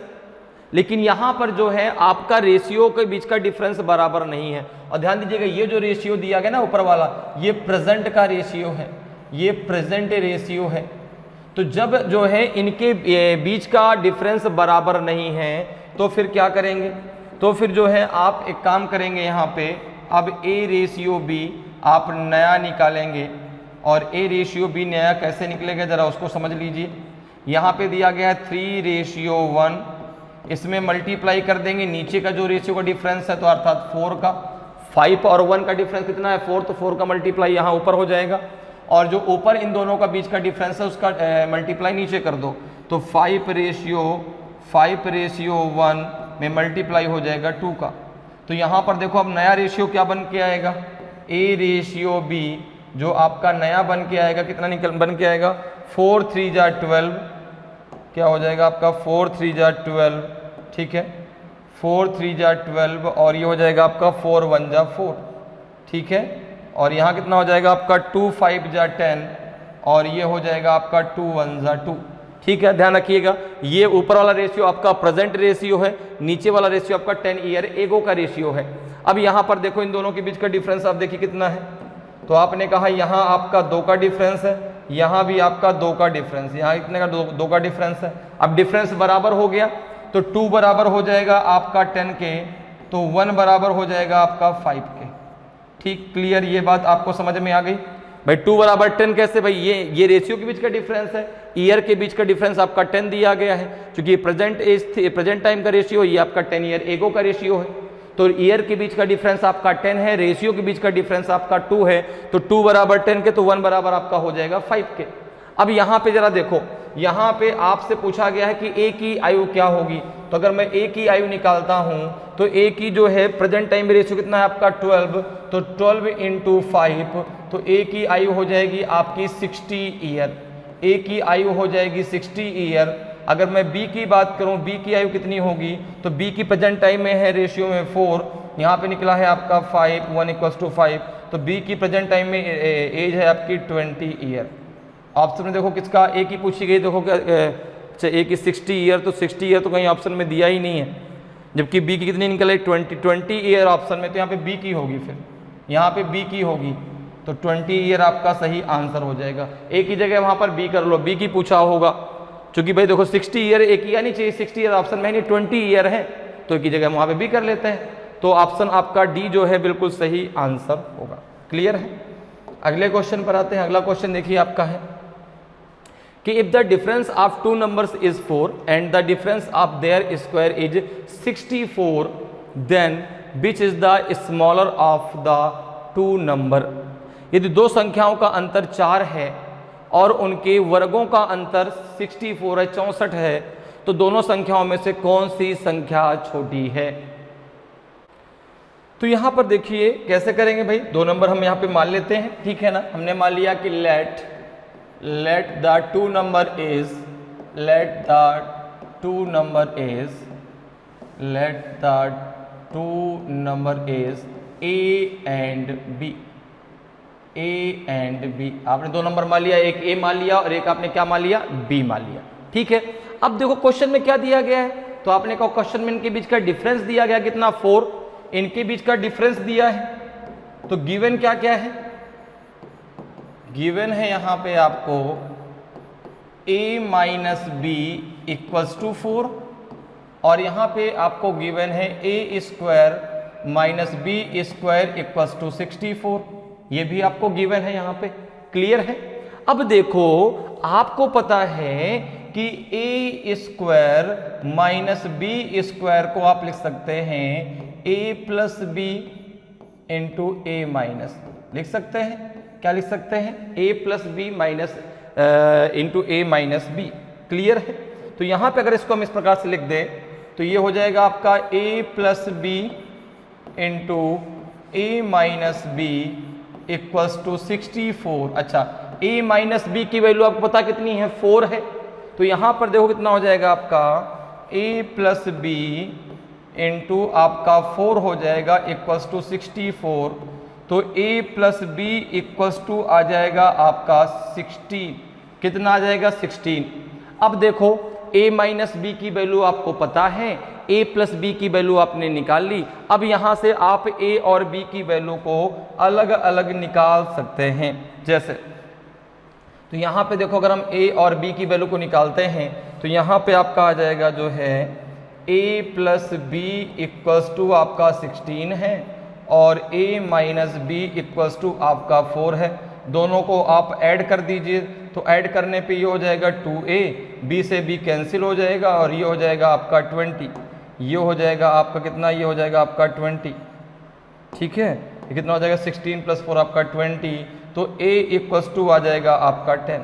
लेकिन यहाँ पर जो है आपका रेशियो के बीच का डिफरेंस बराबर नहीं है। और ध्यान दीजिएगा ये जो रेशियो दिया गया ना ऊपर वाला, ये प्रेजेंट का रेशियो है, ये प्रेजेंट रेशियो है। तो जब जो है इनके बीच का डिफरेंस बराबर नहीं है तो फिर क्या करेंगे, तो फिर जो है आप एक काम करेंगे, यहाँ पे अब A रेशियो B आप नया निकालेंगे। और A रेशियो B नया कैसे निकलेगा जरा उसको समझ लीजिए। यहाँ पे दिया गया है 3:1, इसमें मल्टीप्लाई कर देंगे नीचे का जो रेशियो का डिफरेंस है, तो अर्थात 4 का। 5 और 1 का डिफरेंस कितना है 4, तो 4 का मल्टीप्लाई यहाँ ऊपर हो जाएगा। और जो ऊपर इन दोनों का बीच का डिफरेंस है उसका मल्टीप्लाई नीचे कर दो, तो 5:1 में मल्टीप्लाई हो जाएगा 2 का। तो यहाँ पर देखो अब नया रेशियो क्या बन के आएगा, A रेशियो B जो आपका नया बन के आएगा, कितना बन के आएगा 4 3 जा 12, क्या हो जाएगा आपका 4 3 जा 12, ठीक है, 4 3 जा 12, और ये हो जाएगा आपका 4 1 जा 4, ठीक है। और यहाँ कितना हो जाएगा आपका 2 5 जा 10, और ये हो जाएगा आपका 2 1 जा 2, ठीक है। ध्यान रखिएगा ये ऊपर वाला रेशियो आपका प्रेजेंट रेशियो है, नीचे वाला रेशियो आपका 10 ईयर एगो का रेशियो है। अब यहाँ पर देखो इन दोनों के बीच का डिफरेंस आप देखिए कितना है, तो आपने कहा यहाँ आपका 2 का डिफरेंस है, यहाँ भी आपका 2 का डिफरेंस, यहाँ इतने का 2 का डिफरेंस है। अब डिफरेंस बराबर हो गया तो 2 बराबर हो जाएगा आपका 10 के, तो 1 बराबर हो जाएगा आपका 5 के, ठीक। क्लियर, ये बात आपको समझ में आ गई भाई। 2 बराबर 10 कैसे भाई, ये रेशियो के बीच का डिफरेंस है, ईयर के बीच का डिफरेंस आपका 10 दिया गया है, क्योंकि प्रेजेंट टाइम का रेशियो ये आपका 10 ईयर एगो का रेशियो है। तो ईयर के बीच का डिफरेंस आपका 10 है, रेशियो के बीच का डिफरेंस आपका 2 है, तो 2 बराबर 10 के, तो 1 बराबर आपका हो जाएगा 5 के। अब यहाँ पे जरा देखो, यहाँ पे आपसे पूछा गया है कि A की आयु क्या होगी, तो अगर मैं A की आयु निकालता हूँ तो A की जो है प्रेजेंट टाइम रेशियो कितना है आपका 12, तो 12 × 5, तो A की आयु हो जाएगी आपकी 60 ईयर, A की आयु हो जाएगी 60 ईयर। अगर मैं B की बात करूं, B की आयु कितनी होगी, तो B की प्रेजेंट टाइम में है रेशियो में 4, यहाँ पे निकला है आपका 5, 1 = 5, तो B की प्रेजेंट टाइम में एज है आपकी 20 ईयर। ऑप्शन में देखो किसका A की पूछी गई, देखो क्या अच्छा A की 60 ईयर, तो 60 ईयर तो कहीं ऑप्शन में दिया ही नहीं है, जबकि B की कितनी निकल है 20 ईयर ऑप्शन में, तो यहाँ पे B की होगी, फिर यहाँ पे B की होगी। तो 20 ईयर आपका सही आंसर हो जाएगा। एक ही जगह वहां पर बी कर लो, बी की पूछा होगा, क्योंकि भाई देखो 60 ईयर एक ही नहीं चाहिए, 60 ईयर ऑप्शन में नहीं 20 ईयर है, तो एक ही जगह वहां पे बी कर लेते हैं। तो ऑप्शन आपका डी जो है बिल्कुल सही आंसर होगा। क्लियर है? अगले क्वेश्चन पर आते हैं। अगला क्वेश्चन देखिए आपका है कि if the difference of two numbers is 4 and the difference of their square is 64, then which is the smaller of the two number. यदि दो संख्याओं का अंतर 4 है और उनके वर्गों का अंतर 64 है, 64 है, तो दोनों संख्याओं में से कौन सी संख्या छोटी है। तो यहां पर देखिए कैसे करेंगे भाई, दो नंबर हम यहां पे मान लेते हैं, ठीक है ना। हमने मान लिया कि let the two number is a and b. आपने दो नंबर मान लिया, एक ए मान लिया और एक आपने क्या मान लिया, बी मान लिया, ठीक है। अब देखो क्वेश्चन में क्या दिया गया है, तो आपने कहा क्वेश्चन में इनके बीच का डिफरेंस दिया गया कितना, 4, इनके बीच का डिफरेंस दिया है। तो गिवन क्या क्या है, गिवन है यहां पे आपको a minus b equals to 4, और यहां पे आपको गिवन है a square minus b square equals to 64, ये भी आपको गिवन है यहां पे। क्लियर है? अब देखो आपको पता है कि a square minus b square को आप लिख सकते हैं a plus b into a minus, लिख सकते हैं, क्या लिख सकते हैं, a plus b minus into a minus b. Clear है? तो यहां पे अगर इसको हम इस प्रकार से लिख दें तो ये हो जाएगा आपका a plus b into a minus b equals to 64। अच्छा, a माइनस बी की वैल्यू आपको पता कितनी है, 4 है। तो यहां पर देखो कितना हो जाएगा आपका a प्लस बी इंटू आपका 4 हो जाएगा इक्वल्स टू 64। तो a plus B equals to आ जाएगा आपका 16। कितना आ जाएगा, 16। अब देखो a माइनस बी की वैल्यू आपको पता है, a प्लस बी की वैल्यू आपने निकाल ली। अब यहां से आप a और b की वैल्यू को अलग अलग निकाल सकते हैं। जैसे तो यहां पे देखो अगर हम a और b की वैल्यू को निकालते हैं तो यहां पे आपका आ जाएगा जो है a plus B equals to आपका 16 है और a minus b equals to आपका 4 है। दोनों को आप ऐड कर दीजिए, तो ऐड करने पे ये हो जाएगा 2a, b से b कैंसिल हो जाएगा और ये हो जाएगा आपका 20। ये हो जाएगा आपका कितना, ये हो जाएगा आपका 20, ठीक है। ये कितना हो जाएगा, 16 प्लस 4 आपका 20। तो a इक्वल्स टू आ जाएगा आपका 10,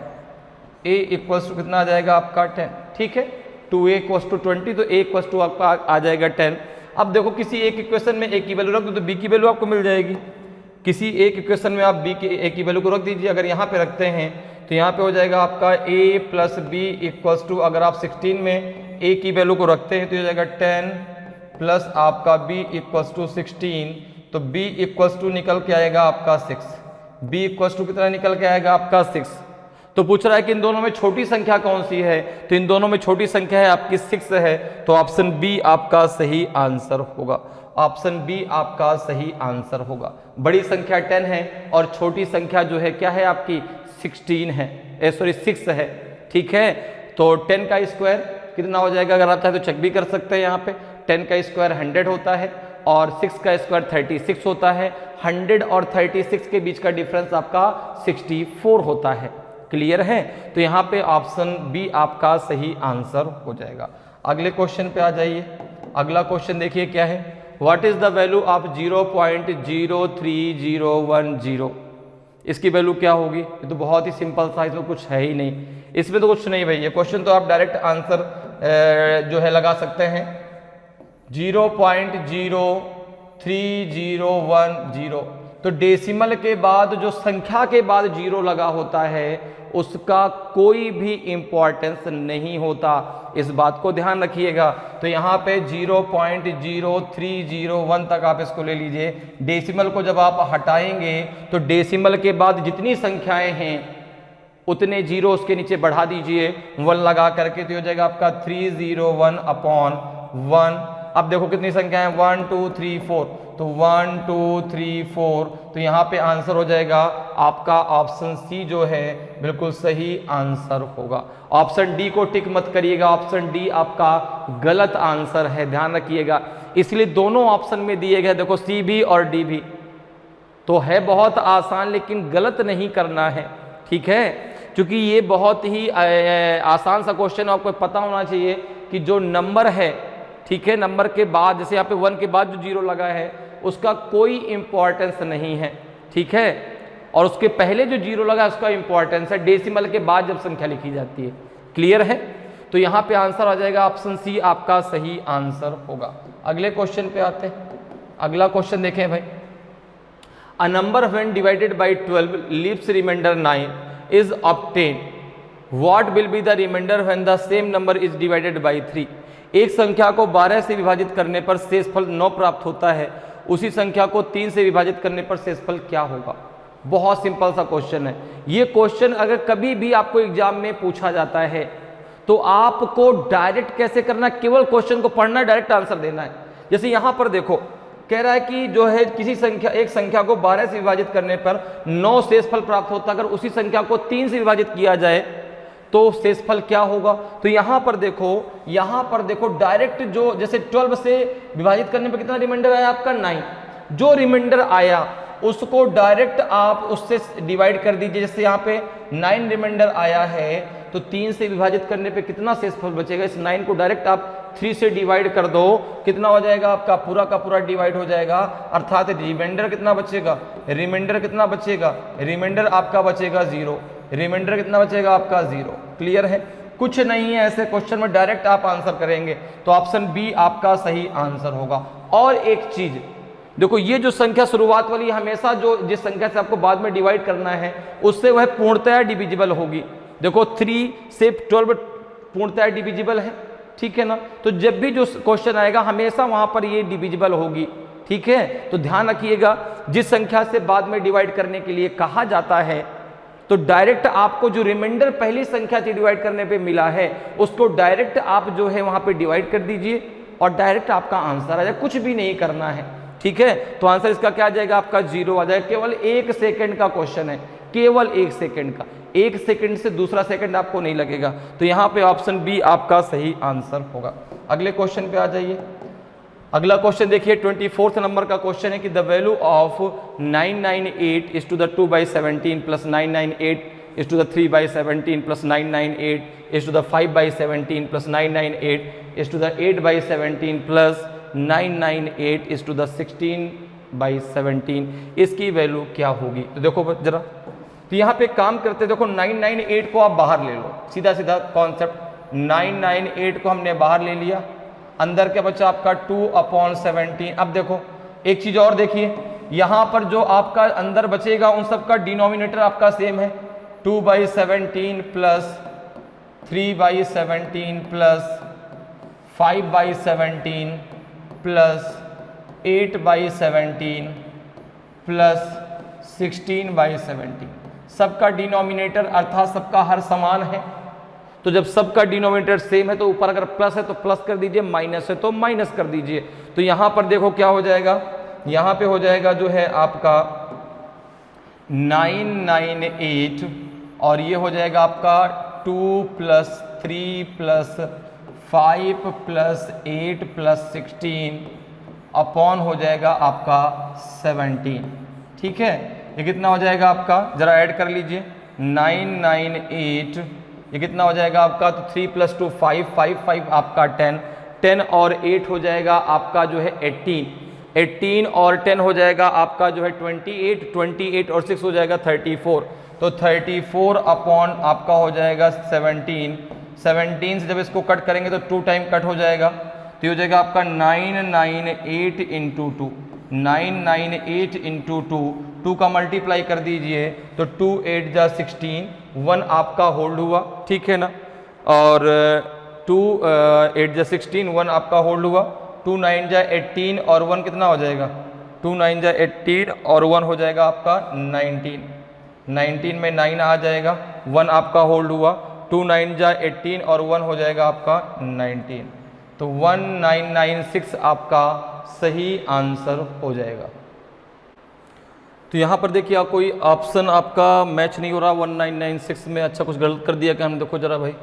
a इक्वल्स टू कितना आ जाएगा आपका 10, ठीक है। 2a इक्वल्स टू 20, तो a इक्वल्स टू आपका आ जाएगा 10। अब देखो किसी एक इक्वेशन में a की वैल्यू रख दो तो b की वैल्यू आपको मिल जाएगी। किसी एक इक्वेशन में आप a की वैल्यू को रख दीजिए। अगर यहाँ पे रखते हैं तो यहाँ पे हो जाएगा आपका a plus B equals to, अगर आप 16 में a की वैल्यू को रखते हैं तो हो जाएगा 10 प्लस आपका b इक्वल्स टू 16। तो b इक्वल्स टू निकल के आएगा आपका 6। b इक्वल्स टू कितना निकल के आएगा आपका 6। तो पूछ रहा है कि इन दोनों में छोटी संख्या कौन सी है, तो इन दोनों में छोटी संख्या है आपकी 6 है। तो ऑप्शन बी आपका सही आंसर होगा। ऑप्शन बी आपका सही आंसर होगा। बड़ी संख्या 10 है और छोटी संख्या जो है क्या है आपकी 16 है, सॉरी 6 है, ठीक है। तो 10 का स्क्वायर कितना हो जाएगा, अगर आप चाहे तो चेक भी कर सकते हैं। यहाँ पे 10 का स्क्वायर 100 होता है और 6 का स्क्वायर 36 होता है। 100 और 36 के बीच का डिफरेंस आपका 64 होता है। क्लियर है? तो यहाँ पे ऑप्शन बी आपका सही आंसर हो जाएगा। अगले क्वेश्चन पे आ जाइए। अगला क्वेश्चन देखिए क्या है, what is the value of 0.03010। इसकी वैल्यू क्या होगी? ये तो बहुत ही सिंपल सा, इसमें कुछ है ही नहीं, इसमें तो कुछ नहीं भाई। ये क्वेश्चन तो आप डायरेक्ट आंसर जो है लगा सकते हैं। 0.03010, तो डेसिमल के बाद जो संख्या के बाद 0 लगा होता है उसका कोई भी इंपॉर्टेंस नहीं होता, इस बात को ध्यान रखिएगा। तो यहाँ पे 0.0301 तक आप इसको ले लीजिए। डेसिमल को जब आप हटाएंगे तो डेसिमल के बाद जितनी संख्याएं हैं उतने 0 उसके नीचे बढ़ा दीजिए 1 लगा करके, तो हो जाएगा आपका 301/1। अब देखो कितनी संख्या है, 1 2 3 4, तो 1 2 3 4, तो यहाँ पे आंसर हो जाएगा आपका ऑप्शन सी जो है बिल्कुल सही आंसर होगा। ऑप्शन डी को टिक मत करिएगा, ऑप्शन डी आपका गलत आंसर है, ध्यान रखिएगा। इसलिए दोनों ऑप्शन में दिए गए, देखो सी भी और डी भी, तो है बहुत आसान, लेकिन गलत नहीं करना है, ठीक है, क्योंकि ये बहुत ही आसान सा क्वेश्चन है। आपको पता होना चाहिए कि जो नंबर है, ठीक है, नंबर के बाद जैसे यहाँ पे 1 के बाद जो 0 लगा है उसका कोई इंपॉर्टेंस नहीं है, ठीक है, और उसके पहले जो 0 लगा है उसका इंपॉर्टेंस है, डेसिमल के बाद जब संख्या लिखी जाती है। क्लियर है? तो यहाँ पे आंसर आ जाएगा ऑप्शन सी आपका सही आंसर होगा। अगले क्वेश्चन पे आते हैं। अगला क्वेश्चन देखें भाई, a number when divided by 12 leaves reminder 9 is obtain, what will be the reminder when the same number is divided by 3। एक संख्या को 12 से विभाजित करने पर शेषफल 9 प्राप्त होता है, उसी संख्या को 3 से विभाजित करने पर शेषफल क्या होगा। बहुत सिंपल सा क्वेश्चन है। ये क्वेश्चन अगर कभी भी आपको एग्जाम में पूछा जाता है तो आपको डायरेक्ट कैसे करना, केवल क्वेश्चन को पढ़ना, डायरेक्ट आंसर देना है। जैसे यहां पर देखो कह रहा है कि जो है किसी संख्या, एक संख्या को 12 से विभाजित करने पर 9 शेषफल प्राप्त होता है, अगर उसी संख्या को 3 से विभाजित किया जाए तो शेषफल क्या होगा। तो यहां पर देखो डायरेक्ट जो जैसे 12 से विभाजित करने पर कितना रिमाइंडर आया आपका 9, जो रिमाइंडर आया उसको डायरेक्ट आप उससे डिवाइड कर दीजिए। जैसे यहाँ पे 9 रिमाइंडर आया है तो 3 से विभाजित करने पे कितना शेषफल बचेगा, इस 9 को डायरेक्ट आप 3 से डिवाइड कर दो, कितना हो जाएगा आपका पूरा का पूरा डिवाइड हो जाएगा, अर्थात रिमाइंडर कितना बचेगा, रिमाइंडर आपका बचेगा 0, रिमाइंडर कितना बचेगा आपका 0। क्लियर है? कुछ नहीं है, ऐसे क्वेश्चन में डायरेक्ट आप आंसर करेंगे, तो ऑप्शन बी आपका सही आंसर होगा। और एक चीज देखो, ये जो संख्या शुरुआत वाली हमेशा जो जिस संख्या से आपको बाद में डिवाइड करना है उससे वह पूर्णतः डिविजिबल होगी। देखो 3 से 12 पूर्णतः डिविजिबल है, ठीक है ना, तो जब भी जो क्वेश्चन आएगा हमेशा वहां पर ये डिविजिबल होगी, ठीक है। तो ध्यान रखिएगा, जिस संख्या से बाद में डिवाइड करने के लिए कहा जाता है तो डायरेक्ट आपको जो रिमाइंडर पहली संख्या से डिवाइड करने पे मिला है उसको डायरेक्ट आप जो है वहां पे डिवाइड कर दीजिए और डायरेक्ट आपका आंसर आ जाए, कुछ भी नहीं करना है, ठीक है। तो आंसर इसका क्या आ जाएगा आपका 0 आ जाएगा। केवल 1 सेकंड का क्वेश्चन है, केवल 1 सेकंड का, 1 सेकंड से दूसरा सेकंड आपको नहीं लगेगा, तो यहाँ पे ऑप्शन बी आपका सही आंसर होगा। अगले क्वेश्चन पे आ जाइए। अगला क्वेश्चन देखिए 24 नंबर का क्वेश्चन है कि the value of 998 is to the 2/17 plus 998 is to the 3/17 plus 998 is to the 5/17 plus 998 is to the 8/17 plus 998 is to the 16/17, इसकी वैल्यू क्या होगी। तो देखो जरा, तो यहाँ पे काम करते, देखो 998 को आप बाहर ले लो, सीधा सीधा कॉन्सेप्ट, 998 को हमने बाहर ले लिया, अंदर क्या बचा आपका 2/17। अब देखो एक चीज और देखिए, यहाँ पर जो आपका अंदर बचेगा उन सब का डिनोमिनेटर आपका सेम है, 2/17 प्लस 3/17 प्लस 5/17 प्लस 8/17 प्लस 16/17, सबका डिनोमिनेटर अर्थात सबका हर समान है। तो जब सबका डिनोमिनेटर सेम है तो ऊपर अगर प्लस है तो प्लस कर दीजिए, माइनस है तो माइनस कर दीजिए। तो यहां पर देखो क्या हो जाएगा, यहां पे हो जाएगा जो है आपका 998 और ये हो जाएगा आपका 2 plus 3 plus 5 plus 8 plus 16 upon हो जाएगा आपका 17, ठीक है। ये कितना हो जाएगा आपका, जरा ऐड कर लीजिए, 998 ये कितना हो जाएगा आपका, तो 3 प्लस 2 5 5 5 आपका 10 और 8 हो जाएगा आपका जो है 18 और 10 हो जाएगा आपका जो है 28 और 6 हो जाएगा 34। तो 34 अपॉन आपका हो जाएगा 17 से जब इसको कट करेंगे तो 2 टाइम कट हो जाएगा, तो ये हो जाएगा आपका 998 इंटू 2, 998 इंटू 2 का मल्टीप्लाई कर दीजिए तो 2 8 जा 16, 1 आपका होल्ड हुआ, ठीक है ना, और 2 8 जा 16, 1 आपका होल्ड हुआ, 2 9 जा 18 और 1 कितना हो जाएगा, 2 9 जा 18 और 1 हो जाएगा आपका 19 में 9 आ जाएगा, 1 आपका होल्ड हुआ, 2 9 जा 18 और 1 हो जाएगा आपका 19, तो 1996 आपका सही आंसर हो जाएगा। तो यहाँ पर देखिए कोई ऑप्शन आपका मैच नहीं हो रहा 1996 में। अच्छा कुछ गलत कर दिया क्या हमने, देखो जरा भाई।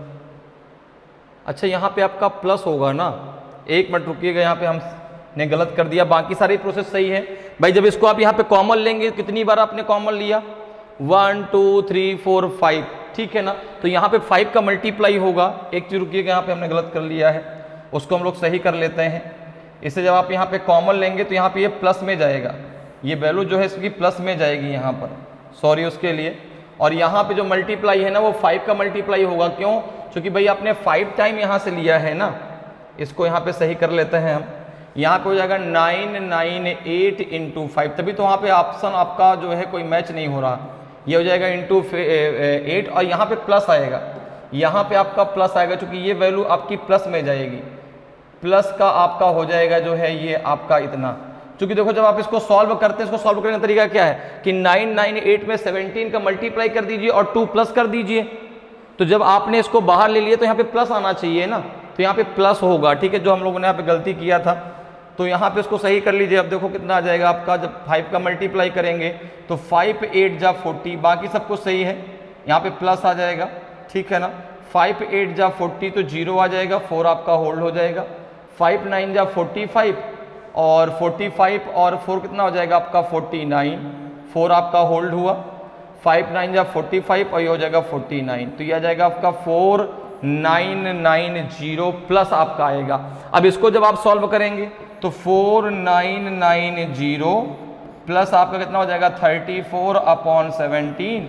अच्छा यहाँ पे आपका प्लस होगा ना, एक मिनट रुकिएगा, यहाँ पे हमने गलत कर दिया, बाकी सारी प्रोसेस सही है भाई। जब इसको आप यहाँ पे कॉमन लेंगे, कितनी बार आपने कॉमन लिया, 1 2 3 4 5, ठीक है ना। तो यहाँ पे 5 का मल्टीप्लाई होगा। एक चीज रुकिएगा, यहाँ पे हमने गलत कर लिया है, उसको हम लोग सही कर लेते हैं। इसे जब आप यहाँ पे कॉमन लेंगे तो यहाँ पे ये प्लस में जाएगा, ये वैल्यू जो है इसकी प्लस में जाएगी यहाँ पर, सॉरी उसके लिए। और यहाँ पे जो मल्टीप्लाई है ना वो 5 का मल्टीप्लाई होगा। क्यों? क्योंकि भाई आपने 5 टाइम यहाँ से लिया है ना, इसको यहाँ पे सही कर लेते हैं हम। यहाँ पे हो जाएगा 998 इंटू 5, तभी तो वहाँ पे ऑप्शन आपका जो है कोई मैच नहीं हो रहा। ये हो जाएगा इंटू 8 और यहाँ पे प्लस आएगा, यहाँ पे आपका प्लस आएगा क्योंकि ये वैल्यू आपकी प्लस में जाएगी। प्लस का आपका हो जाएगा जो है ये आपका इतना, क्योंकि देखो जब आप इसको सॉल्व करते हैं, इसको सॉल्व करने का तरीका क्या है कि 998 में 17 का मल्टीप्लाई कर दीजिए और 2 प्लस कर दीजिए। तो जब आपने इसको बाहर ले लिया तो यहाँ पे प्लस आना चाहिए ना, तो यहाँ पे प्लस होगा, ठीक है, जो हम लोगों ने यहाँ पे गलती किया था। तो यहाँ पे इसको सही कर लीजिए। अब देखो कितना आ जाएगा आपका, जब 5 का मल्टीप्लाई करेंगे तो 5 8 जा 40, बाकी सब कुछ सही है, यहाँ पे प्लस आ जाएगा, ठीक है ना। 5 8 जा 40 तो 0 आ जाएगा, 4 आपका होल्ड हो जाएगा। 5 9 जा 45 और 45 और 4 कितना हो जाएगा आपका 49, 4 आपका होल्ड हुआ। 5 9 जा 45 और ये हो जाएगा 49, तो ये आ जाएगा आपका 4990 प्लस आपका आएगा। अब इसको जब आप सॉल्व करेंगे तो 4990 प्लस आपका कितना हो जाएगा 34/17,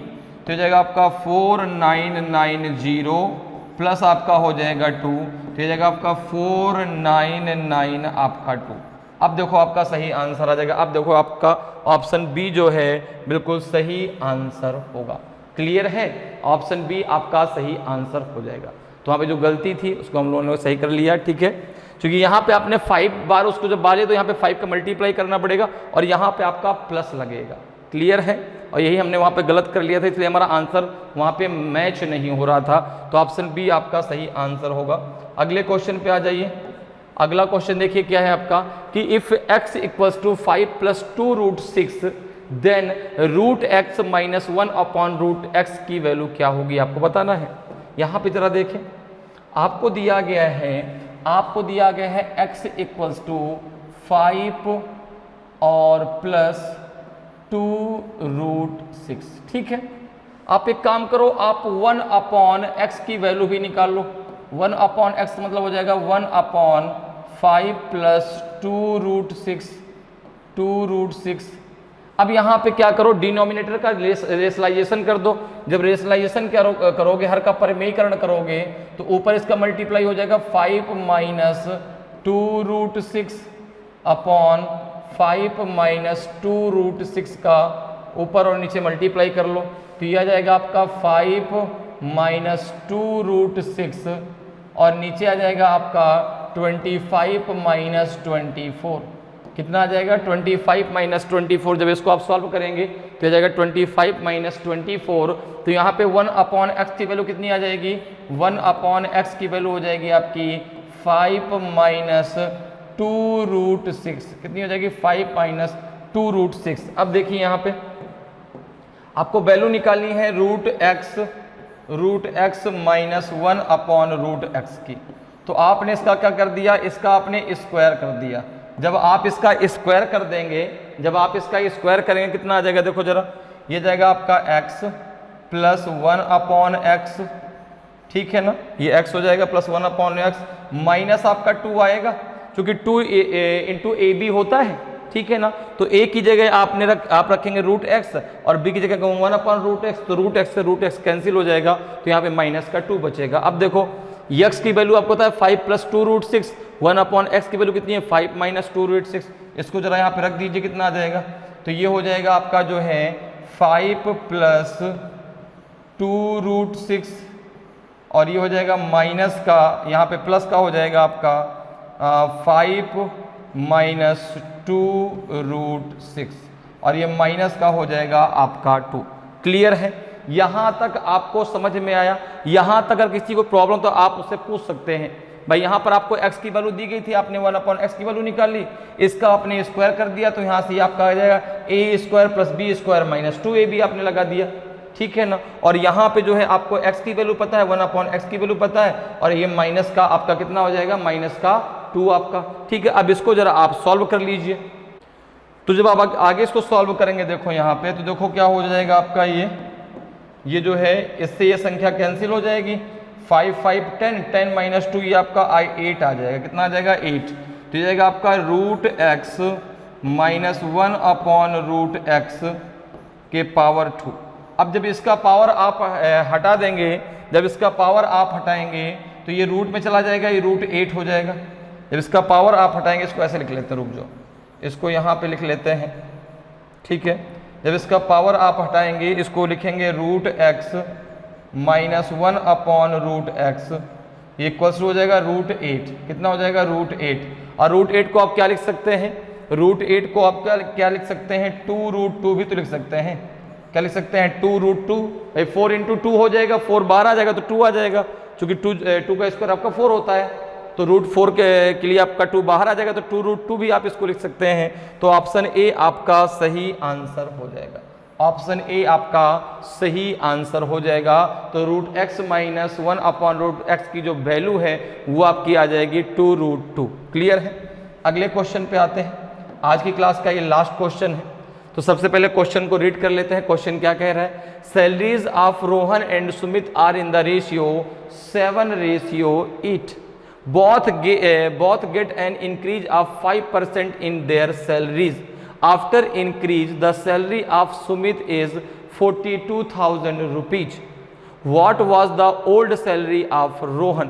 तो हो जाएगा आपका 4990 प्लस आपका हो जाएगा 2, तो हो जाएगा आपका 499 आपका 2। अब देखो आपका सही आंसर आ जाएगा। अब देखो आपका ऑप्शन बी जो है बिल्कुल सही आंसर होगा। क्लियर है? ऑप्शन बी आपका सही आंसर हो जाएगा। तो वहाँ पे जो गलती थी उसको हम लोगों ने सही कर लिया, ठीक है, क्योंकि यहाँ पे आपने 5 बार उसको जब बाले तो यहाँ पे 5 का मल्टीप्लाई करना पड़ेगा और यहाँ पे आपका प्लस लगेगा। क्लियर है? और यही हमने वहाँ पे गलत कर लिया था, इसलिए हमारा आंसर वहाँ पे मैच नहीं हो रहा था। तो ऑप्शन बी आपका सही आंसर होगा। अगले क्वेश्चन पे आ जाइए। अगला क्वेश्चन देखिए क्या है आपका कि if x equals to 5 + 2√6 then √x - 1/√x की वैल्यू क्या होगी, आपको बताना है। यहाँ पे जरा देखें, आपको दिया गया है x इक्वल्स टू 5 और प्लस 2√6, ठीक है। आप एक काम करो, आप 1/x की वैल्यू भी निकाल लो। 1/x मतलब हो जाएगा 1/5 प्लस 2√6। अब यहाँ पे क्या करो, डिनोमिनेटर का रेशनलाइजेशन कर दो। जब रेशनलाइजेशन करोगे, हर का परिमेयकरण करोगे, तो ऊपर इसका मल्टीप्लाई हो जाएगा 5 - 2√6/5 - 2√6 का ऊपर और नीचे मल्टीप्लाई कर लो, तो यह आ जाएगा आपका 5 - 2√6 और नीचे आ जाएगा आपका 25 - 24। कितना आ जाएगा 25 - 24। जब इसको आप सॉल्व करेंगे तो आ जाएगा 25 - 24। तो यहाँ पे 1/x की वैल्यू कितनी आ जाएगी, 1/x की वैल्यू हो जाएगी आपकी 5 - 2√6। कितनी हो जाएगी 5 - 2√6। अब देखिए यहाँ पे आपको वैल्यू निकालनी है √x - 1/√x की। तो आपने इसका क्या कर दिया, इसका आपने स्क्वायर कर दिया। जब आप इसका स्क्वायर कर देंगे, जब आप इसका स्क्वायर करेंगे कितना आ जाएगा, देखो जरा, ये जाएगा आपका x प्लस 1/x, ठीक है ना, ये x हो जाएगा प्लस 1/x माइनस आपका 2 आएगा, क्योंकि 2 इंटू ए बी होता है, ठीक है ना। तो a की जगह आप रखेंगे √x और b की जगह 1/√x, तो √x से √x कैंसिल हो जाएगा, तो यहाँ पे माइनस का 2 बचेगा। अब देखो x की वैल्यू आपको पता है 5 + 2√6, 1/x की वैल्यू कितनी है 5 - 2√6। इसको जरा यहाँ पे रख दीजिए, कितना आ जाएगा, तो ये हो जाएगा आपका जो है 5 + 2√6 और ये हो जाएगा माइनस का, यहाँ पे प्लस का हो जाएगा आपका 5 - 2√6 और ये माइनस का हो जाएगा आपका 2। क्लियर है? यहाँ तक आपको समझ में आया? यहाँ तक अगर किसी को प्रॉब्लम तो आप उससे पूछ सकते हैं। भाई यहाँ पर आपको x की वैल्यू दी गई थी, आपने 1/x की वैल्यू निकाल ली, इसका आपने स्क्वायर कर दिया, तो यहाँ से आपका आ जाएगा a² + b² - 2ab आपने लगा दिया, ठीक है ना। और यहाँ पे जो है आपको x की वैल्यू पता है, 1/x की वैल्यू पता है, और ये माइनस का आपका कितना हो जाएगा, -2 आपका, ठीक है। अब इसको जरा आप सॉल्व कर लीजिए। तो जब आप आगे इसको सॉल्व करेंगे, देखो यहाँ पे, तो देखो क्या हो जाएगा आपका, ये जो है इससे ये संख्या कैंसिल हो जाएगी, 5 5 10 10 - 2 ये आपका 8 आ जाएगा, कितना आ जाएगा 8, तो ये जाएगा आपका √x - 1/√x के पावर 2। अब जब इसका पावर आप हटा देंगे, जब इसका पावर आप हटाएंगे तो ये रूट में चला जाएगा, ये √8 हो जाएगा। जब इसका पावर आप हटाएंगे, इसको ऐसे लिख लेते हैं, रुक जाओ, इसको यहाँ पे लिख लेते हैं, ठीक है। जब इसका पावर आप हटाएंगे, इसको लिखेंगे √x - 1/√x, ये इक्वल्स हो जाएगा √8, कितना हो जाएगा √8। और √8 को आप क्या लिख सकते हैं, √8 को आप क्या लिख सकते हैं, 2√2 भी तो लिख सकते हैं, क्या लिख सकते हैं 2√2, 4 × 2 हो जाएगा, 4 12 आ जाएगा तो 2 आ जाएगा, क्योंकि 2 का स्क्वायर आपका 4 होता है, तो √4 के लिए आपका 2 बाहर आ जाएगा, तो 2√2 भी आप इसको लिख सकते हैं। तो ऑप्शन ए आपका सही आंसर हो जाएगा, ऑप्शन ए आपका सही आंसर हो जाएगा। तो √x - 1/√x की जो वैल्यू है वो आपकी आ जाएगी 2√2। क्लियर है। अगले क्वेश्चन पे आते हैं, आज की क्लास का ये लास्ट क्वेश्चन है। तो सबसे पहले क्वेश्चन को रीड कर लेते हैं। क्वेश्चन क्या कह रहा है, salaries of Rohan and Sumit are in the ratio 7:8, both get an increase of 5% in their salaries. After increase, the salary of Sumit is 42,000 rupees. What was the old salary of Rohan?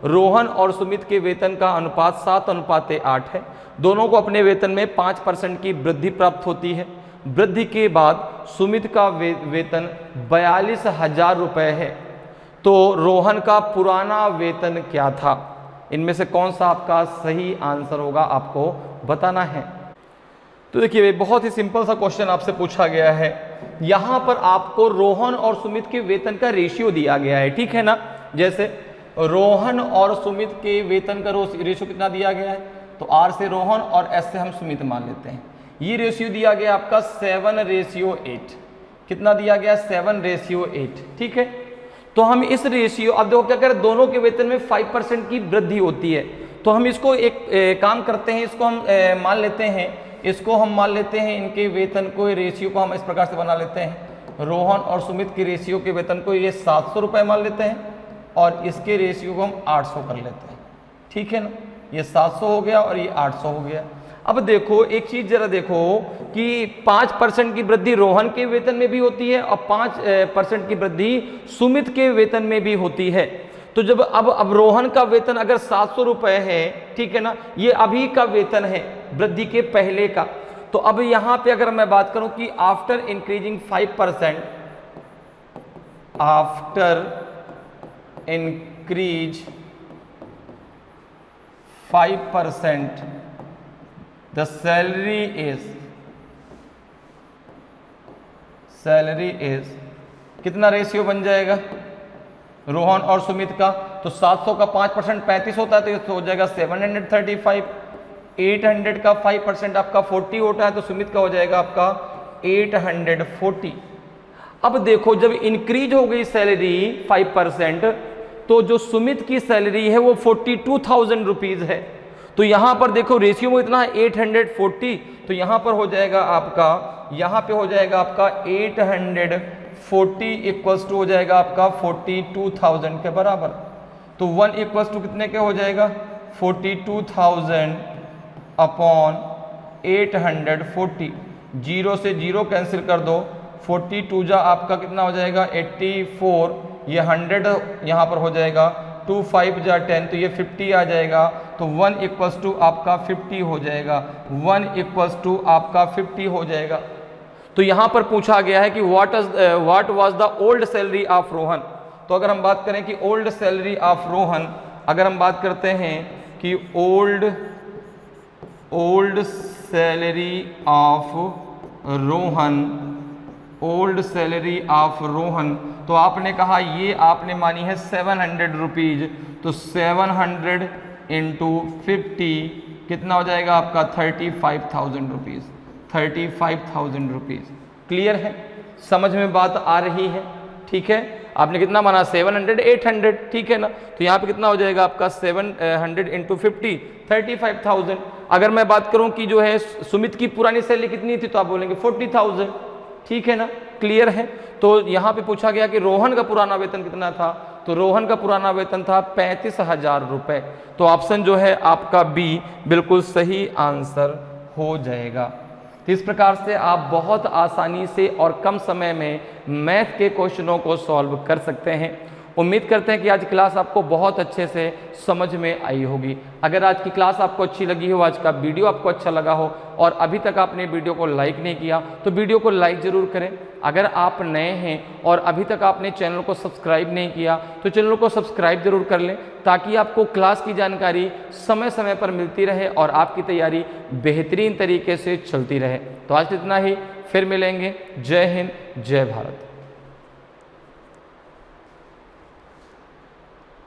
Rohan और सुमित के वेतन का अनुपात 7:8 है। दोनों को अपने वेतन में 5% की वृद्धि प्राप्त होती है। वृद्धि के बाद सुमित का वेतन 42,000 रुपये है। तो रोहन का पुराना वेतन क्या था? इनमें से कौन सा आपका सही आंसर होगा, आपको बताना है। तो देखिए, बहुत ही सिंपल सा क्वेश्चन आपसे पूछा गया है। यहां पर आपको रोहन और सुमित के वेतन का रेशियो दिया गया है, ठीक है ना। जैसे रोहन और सुमित के वेतन का रेशियो कितना दिया गया है, तो R से रोहन और S से हम सुमित मान लेते हैं। ये रेशियो दिया गया आपका 7:8। कितना दिया गया, 7:8, ठीक है। तो हम इस रेशियो, अब देखो क्या करें, दोनों के वेतन में 5% की वृद्धि होती है। तो हम इसको एक काम करते हैं, इसको हम मान लेते हैं, इसको हम मान लेते हैं, इनके वेतन को, रेशियो को हम इस प्रकार से बना लेते हैं। रोहन और सुमित के रेशियो के वेतन को ये 700 रुपये मान लेते हैं, और इसके रेशियो को हम 800 कर लेते हैं, ठीक है ना। ये 700 हो गया और ये 800 हो गया। अब देखो एक चीज जरा देखो कि 5% की वृद्धि रोहन के वेतन में भी होती है और 5% की वृद्धि सुमित के वेतन में भी होती है। तो जब अब रोहन का वेतन अगर 700 रुपये है, ठीक है ना, ये अभी का वेतन है वृद्धि के पहले का। तो अब यहां पे अगर मैं बात करूं कि after increasing 5%, after increase 5%, the salary is कितना रेशियो बन जाएगा रोहन और सुमित का? तो 700 का 5% 35 होता है, तो ये हो जाएगा 735। 800 का 5% आपका 40 होता है, तो सुमित का हो जाएगा आपका 840। अब देखो, जब इंक्रीज हो गई सैलरी 5%, तो जो सुमित की सैलरी है वो 42,000 रुपीज है। तो यहां पर देखो रेशियो में इतना है 840, तो यहां पर हो जाएगा आपका, यहां पे हो जाएगा आपका 840 इक्वल्स टू हो जाएगा आपका 42,000 के बराबर। तो 1 इक्वल्स टू कितने के हो जाएगा, 42,000 अपॉन 840। 0 से 0 कैंसिल कर दो, 42 जा आपका कितना हो जाएगा 84, ये 100 यहाँ पर हो जाएगा, 2 5 जा 10, तो ये 50 आ जाएगा। तो 1 इक्वल्स टू आपका 50 हो जाएगा, 1 इक्वल्स टू आपका 50 हो जाएगा। तो यहाँ पर पूछा गया है कि what was the old salary of Rohan. तो अगर हम बात करें कि ओल्ड सैलरी ऑफ रोहन, अगर हम बात करते हैं कि old salary of Rohan, old salary of Rohan, तो आपने कहा ये आपने मानी है 700 रुपीज़, तो 700 इंटू 50 कितना हो जाएगा आपका 35,000 रुपीज़, 35,000 रुपीज़। क्लियर है, समझ में बात आ रही है? ठीक है, आपने कितना माना 700 800, ठीक है ना, तो यहाँ पे कितना हो जाएगा आपका 700 इंटू 50 35,000। अगर मैं बात करूँ कि जो है सुमित की पुरानी सैलरी कितनी थी तो आप बोलेंगे 40,000, ठीक है ना, क्लियर है। तो यहाँ पे पूछा गया कि रोहन का पुराना वेतन कितना था, तो रोहन का पुराना वेतन था 35,000 रुपये, तो ऑप्शन जो है आपका बी बिल्कुल सही आंसर हो जाएगा। तो इस प्रकार से आप बहुत आसानी से और कम समय में मैथ के क्वेश्चनों को सॉल्व कर सकते हैं। उम्मीद करते हैं कि आज क्लास आपको बहुत अच्छे से समझ में आई होगी। अगर आज की क्लास आपको अच्छी लगी हो, आज का वीडियो आपको अच्छा लगा हो और अभी तक आपने वीडियो को लाइक नहीं किया तो वीडियो को लाइक ज़रूर करें। अगर आप नए हैं और अभी तक आपने चैनल को सब्सक्राइब नहीं किया तो चैनल को सब्सक्राइब जरूर कर लें, ताकि आपको क्लास की जानकारी समय समय पर मिलती रहे और आपकी तैयारी बेहतरीन तरीके से चलती रहे। तो आज इतना ही, फिर मिलेंगे। जय हिंद, जय भारत।